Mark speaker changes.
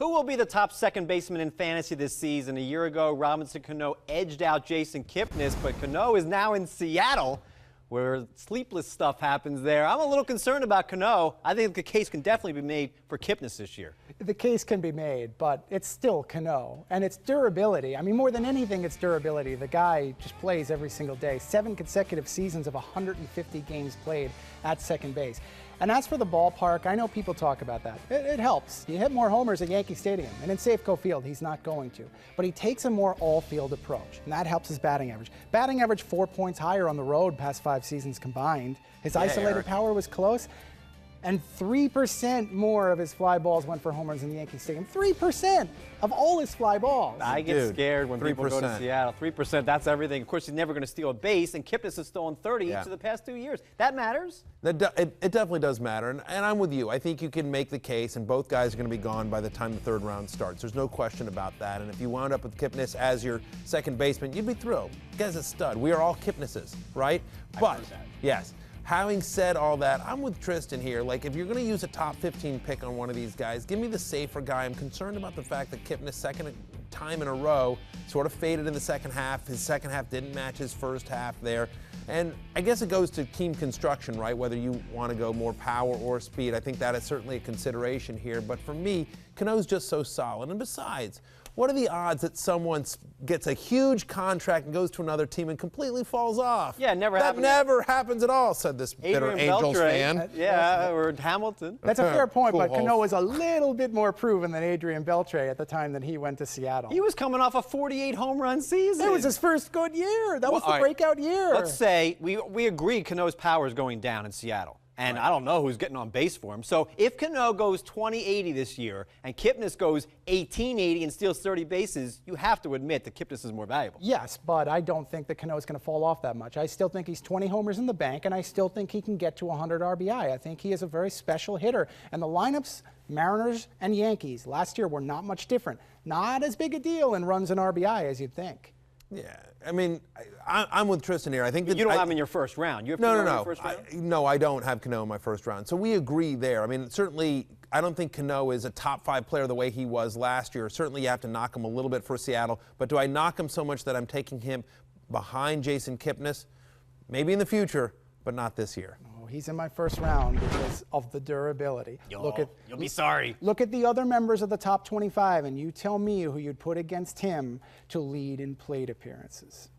Speaker 1: Who will be the top second baseman in fantasy this season? A year ago, Robinson Cano edged out Jason Kipnis, but Cano is now in Seattle, where sleepless stuff happens there. I'm a little concerned about Cano. I think the case can definitely be made for Kipnis this year.
Speaker 2: The case can be made, but it's still Cano, and it's durability. I mean, more than anything, it's durability. The guy just plays every single day. 7 consecutive seasons of 150 games played at second base. And as for the ballpark, I know people talk about that. It helps. You hit more homers at Yankee Stadium, and in Safeco Field, he's not going to. But he takes a more all-field approach, and that helps his batting average. Batting average 4 points higher on the road past 5 seasons combined. His isolated power was close. And 3% more of his fly balls went for home runs in the Yankee Stadium. 3% of all his fly balls.
Speaker 1: I get scared when people go to Seattle. 3%, that's everything. Of course, he's never going to steal a base, and Kipnis has stolen 30 each of the past 2 years. That matters.
Speaker 3: It definitely does matter, and I'm with you. I think you can make the case, and both guys are going to be gone by the time the third round starts. There's no question about that, and if you wound up with Kipnis as your second baseman, you'd be thrilled. The guy's a stud. We are all Kipnises, right? But, yes. Having said all that, I'm with Tristan here. Like, if you're going to use a top 15 pick on one of these guys, give me the safer guy. I'm concerned about the fact that Kipnis, second time in a row, sort of faded in the second half. His second half didn't match his first half there. And I guess it goes to team construction, right? Whether you want to go more power or speed. I think that is certainly a consideration here. But for me, Cano's just so solid. And besides, what are the odds that someone gets a huge contract and goes to another team and completely falls off?
Speaker 1: Yeah, it never happens.
Speaker 3: That never happens at all, said this bitter Angels fan.
Speaker 1: Yeah, or Hamilton.
Speaker 2: That's a fair point,
Speaker 3: Cool
Speaker 2: but
Speaker 3: host.
Speaker 2: Cano was a little bit more proven than Adrian Beltre at the time that he went to Seattle.
Speaker 1: He was coming off a 48 home run season.
Speaker 2: It was his first good year. That was the breakout year.
Speaker 1: Let's say we agree Cano's power is going down in Seattle. And I don't know who's getting on base for him. So if Cano goes 20-80 this year and Kipnis goes 18-80 and steals 30 bases, you have to admit that Kipnis is more valuable.
Speaker 2: Yes, but I don't think that Cano is going to fall off that much. I still think he's 20 homers in the bank, and I still think he can get to 100 RBI. I think he is a very special hitter. And the lineups, Mariners and Yankees, last year were not much different. Not as big a deal in runs and RBI as you'd think.
Speaker 3: Yeah, I mean, I'm with Tristan here. I think that
Speaker 1: you don't have him in your first round. You have Cano in your first round?
Speaker 3: No, I don't have Cano in my first round. So we agree there. I mean, certainly, I don't think Cano is a top 5 player the way he was last year. Certainly, you have to knock him a little bit for Seattle. But do I knock him so much that I'm taking him behind Jason Kipnis? Maybe in the future, but not this year.
Speaker 2: He's in my first round because of the durability.
Speaker 1: You'll be sorry.
Speaker 2: Look at the other members of the top 25, and you tell me who you'd put against him to lead in plate appearances.